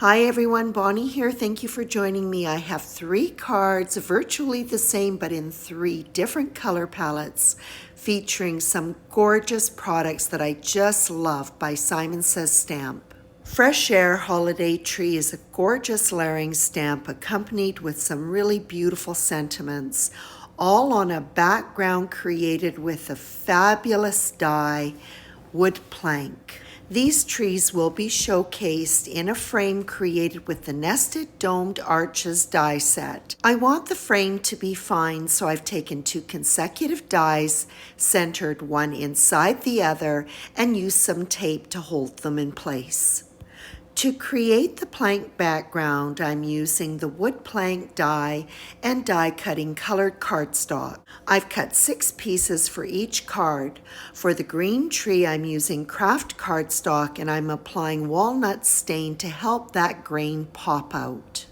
Hi everyone, Bonnie here. Thank you for joining me. I have 3 cards, virtually the same but in 3 different color palettes, featuring some gorgeous products that I just love by Simon Says Stamp. Fresh Air Holiday Tree is a gorgeous layering stamp accompanied with some really beautiful sentiments, all on a background created with a fabulous die wood plank. These trees will be showcased in a frame created with the Nested Domed Arches die set. I want the frame to be fine, so I've taken 2 consecutive dies, centered one inside the other, and used some tape to hold them in place. To create the plank background, I'm using the wood plank die and die cutting colored cardstock. I've cut 6 pieces for each card. For the green tree, I'm using craft cardstock and I'm applying walnut stain to help that grain pop out.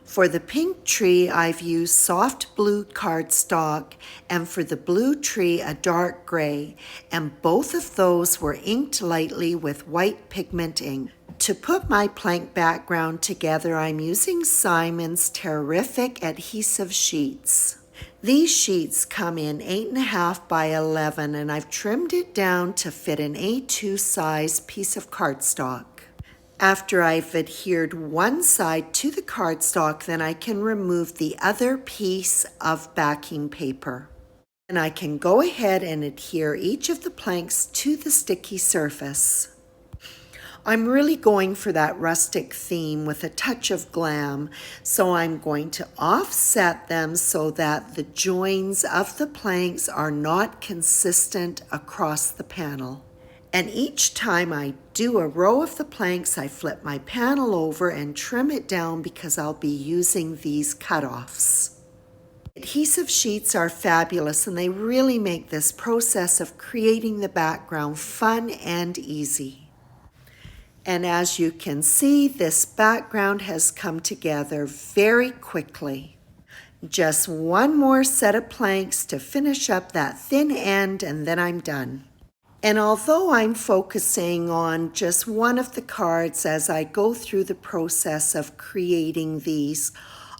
For the pink tree, I've used soft blue cardstock, and for the blue tree, a dark gray, and both of those were inked lightly with white pigment ink. To put my plank background together, I'm using Simon's Terrific adhesive sheets. These sheets come in 8.5 by 11, and I've trimmed it down to fit an A2 size piece of cardstock. After I've adhered one side to the cardstock, then I can remove the other piece of backing paper. And I can go ahead and adhere each of the planks to the sticky surface. I'm really going for that rustic theme with a touch of glam, so I'm going to offset them so that the joins of the planks are not consistent across the panel. And each time I do a row of the planks, I flip my panel over and trim it down because I'll be using these cutoffs. Adhesive sheets are fabulous and they really make this process of creating the background fun and easy. And as you can see, this background has come together very quickly. Just one more set of planks to finish up that thin end and then I'm done. And although I'm focusing on just one of the cards as I go through the process of creating these,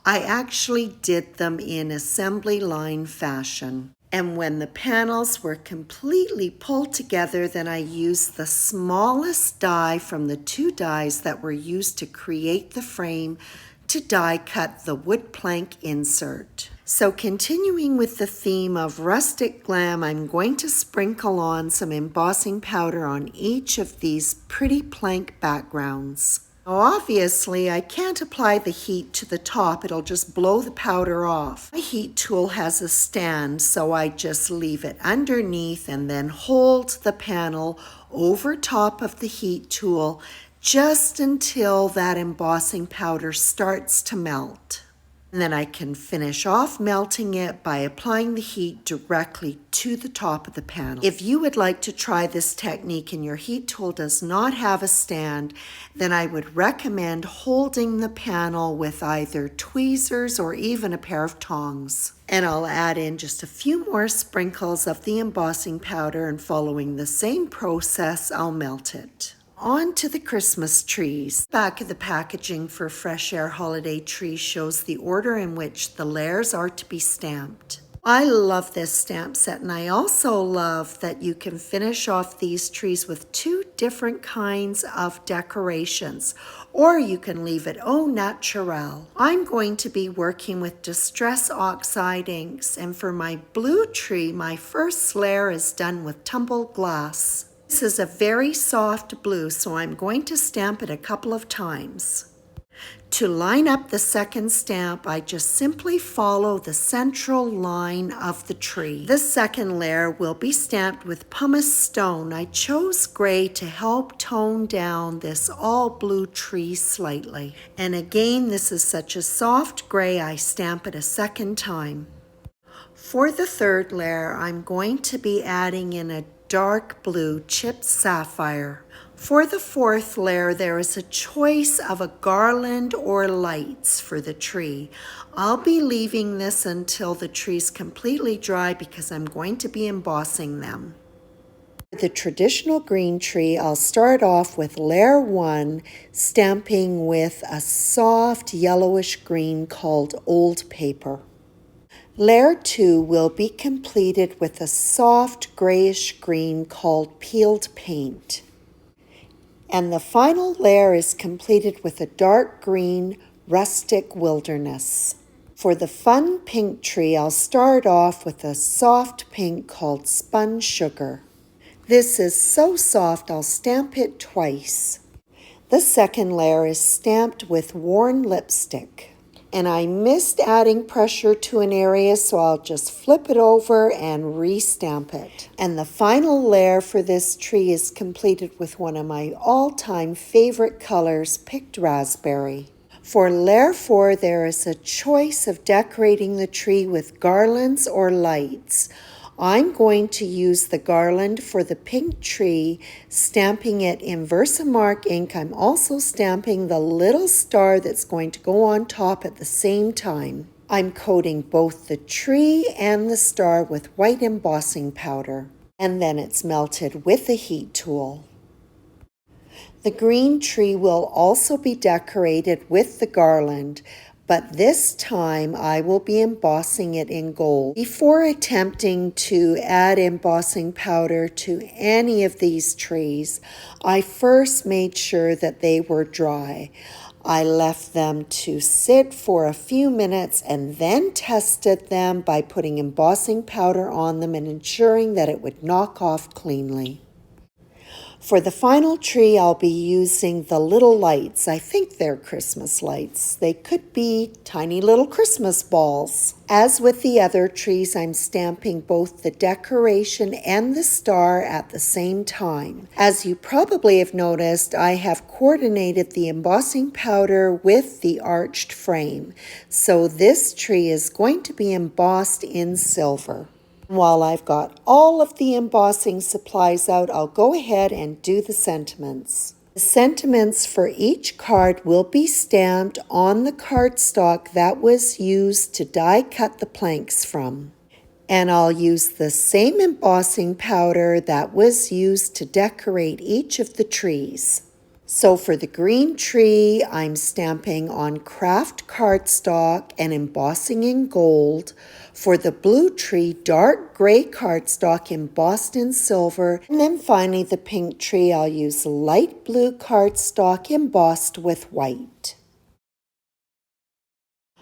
I actually did them in assembly line fashion. And when the panels were completely pulled together, then I used the smallest die from the 2 dies that were used to create the frame to die cut the wood plank insert. So continuing with the theme of rustic glam, I'm going to sprinkle on some embossing powder on each of these pretty plank backgrounds. Now obviously I can't apply the heat to the top, it'll just blow the powder off. My heat tool has a stand, so I just leave it underneath and then hold the panel over top of the heat tool just until that embossing powder starts to melt. And then I can finish off melting it by applying the heat directly to the top of the panel. If you would like to try this technique and your heat tool does not have a stand, then I would recommend holding the panel with either tweezers or even a pair of tongs. And I'll add in just a few more sprinkles of the embossing powder, and following the same process, I'll melt it. On to the Christmas trees. Back of the packaging for Fresh Air Holiday Tree shows the order in which the layers are to be stamped. I love this stamp set, and I also love that you can finish off these trees with 2 different kinds of decorations, or you can leave it au naturel. I'm going to be working with Distress Oxide inks, and for my blue tree, my first layer is done with tumbled glass. This is a very soft blue, so I'm going to stamp it a couple of times. To line up the second stamp, I just simply follow the central line of the tree. The second layer will be stamped with pumice stone. I chose gray to help tone down this all blue tree slightly. And again, this is such a soft gray, I stamp it a second time. For the third layer, I'm going to be adding in a dark blue chipped sapphire. For the fourth layer, there is a choice of a garland or lights for the tree. I'll be leaving this until the tree's completely dry because I'm going to be embossing them. For the traditional green tree, I'll start off with layer 1, stamping with a soft yellowish green called Old Paper. Layer 2 will be completed with a soft grayish green called Peeled Paint. And the final layer is completed with a dark green Rustic Wilderness. For the fun pink tree, I'll start off with a soft pink called Spun Sugar. This is so soft, I'll stamp it twice. The second layer is stamped with Worn Lipstick. And I missed adding pressure to an area, so I'll just flip it over and re-stamp it. And the final layer for this tree is completed with one of my all-time favorite colors, Picked Raspberry. For layer 4, there is a choice of decorating the tree with garlands or lights. I'm going to use the garland for the pink tree, stamping it in Versamark ink. I'm also stamping the little star that's going to go on top at the same time. I'm coating both the tree and the star with white embossing powder, and then it's melted with a heat tool. The green tree will also be decorated with the garland, but this time I will be embossing it in gold. Before attempting to add embossing powder to any of these trees, I first made sure that they were dry. I left them to sit for a few minutes and then tested them by putting embossing powder on them and ensuring that it would knock off cleanly. For the final tree, I'll be using the little lights. I think they're Christmas lights. They could be tiny little Christmas balls. As with the other trees, I'm stamping both the decoration and the star at the same time. As you probably have noticed, I have coordinated the embossing powder with the arched frame. So this tree is going to be embossed in silver. While I've got all of the embossing supplies out, I'll go ahead and do the sentiments. The sentiments for each card will be stamped on the cardstock that was used to die cut the planks from. And I'll use the same embossing powder that was used to decorate each of the trees. So for the green tree, I'm stamping on craft cardstock and embossing in gold. For the blue tree, dark gray cardstock embossed in silver. And then finally the pink tree, I'll use light blue cardstock embossed with white.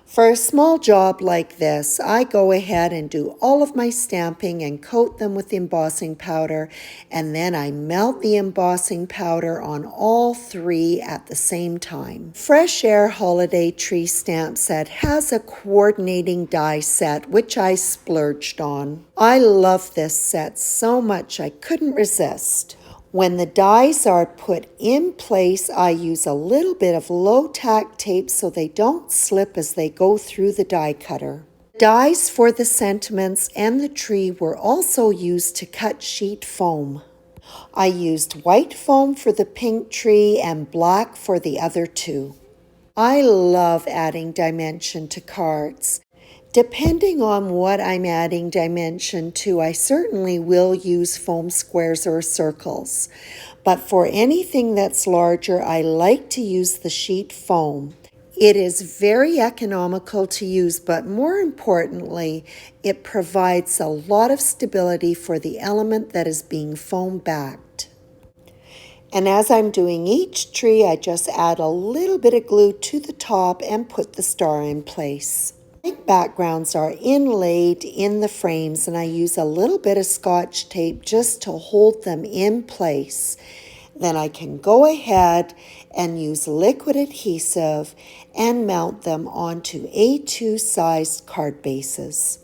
For a small job like this, I go ahead and do all of my stamping and coat them with embossing powder, and then I melt the embossing powder on all three at the same time. Fresh Air Holiday Tree Stamp Set has a coordinating die set, which I splurged on. I love this set so much I couldn't resist. When the dies are put in place, I use a little bit of low-tack tape so they don't slip as they go through the die cutter. Dies for the sentiments and the tree were also used to cut sheet foam. I used white foam for the pink tree and black for the other two. I love adding dimension to cards. Depending on what I'm adding dimension to, I certainly will use foam squares or circles. But for anything that's larger, I like to use the sheet foam. It is very economical to use, but more importantly, it provides a lot of stability for the element that is being foam backed. And as I'm doing each tree, I just add a little bit of glue to the top and put the star in place. Backgrounds are inlaid in the frames, and I use a little bit of Scotch tape just to hold them in place. Then I can go ahead and use liquid adhesive and mount them onto A2 sized card bases.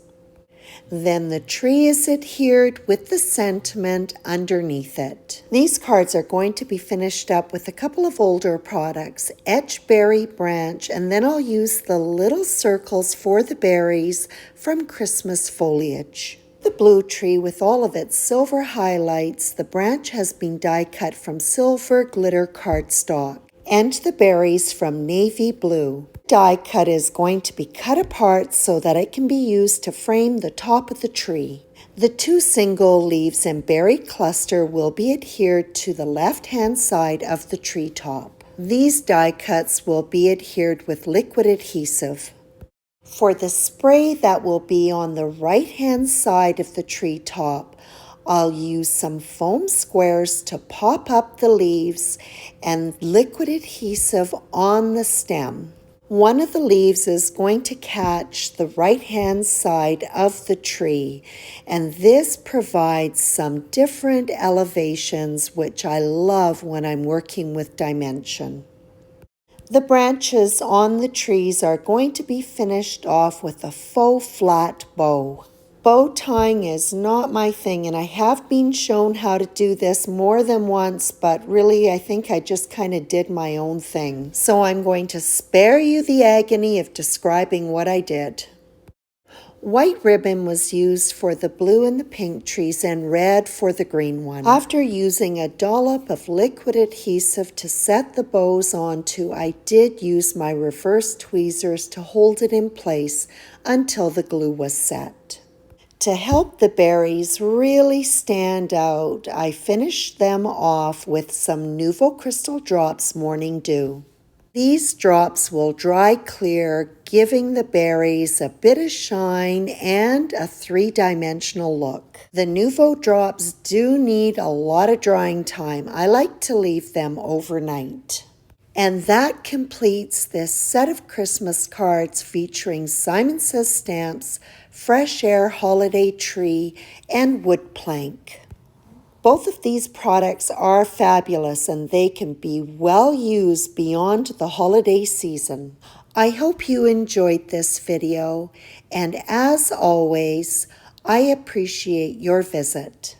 Then the tree is adhered with the sentiment underneath it. These cards are going to be finished up with a couple of older products, Etch Berry Branch, and then I'll use the little circles for the berries from Christmas Foliage. The blue tree with all of its silver highlights, the branch has been die cut from silver glitter cardstock, and the berries from navy blue. Die cut is going to be cut apart so that it can be used to frame the top of the tree. The 2 single leaves and berry cluster will be adhered to the left-hand side of the tree top. These die cuts will be adhered with liquid adhesive. For the spray that will be on the right-hand side of the tree top, I'll use some foam squares to pop up the leaves and liquid adhesive on the stem. One of the leaves is going to catch the right-hand side of the tree, and this provides some different elevations, which I love when I'm working with dimension. The branches on the trees are going to be finished off with a faux flat bow. Bow tying is not my thing, and I have been shown how to do this more than once, but really I think I just kind of did my own thing. So I'm going to spare you the agony of describing what I did. White ribbon was used for the blue and the pink trees and red for the green one. After using a dollop of liquid adhesive to set the bows onto, I did use my reverse tweezers to hold it in place until the glue was set. To help the berries really stand out, I finished them off with some Nouveau Crystal Drops Morning Dew. These drops will dry clear, giving the berries a bit of shine and a 3-dimensional look. The Nouveau drops do need a lot of drying time. I like to leave them overnight. And that completes this set of Christmas cards featuring Simon Says stamps, fresh air holiday tree, and wood plank. Both of these products are fabulous and they can be well used beyond the holiday season. I hope you enjoyed this video, and as always, I appreciate your visit.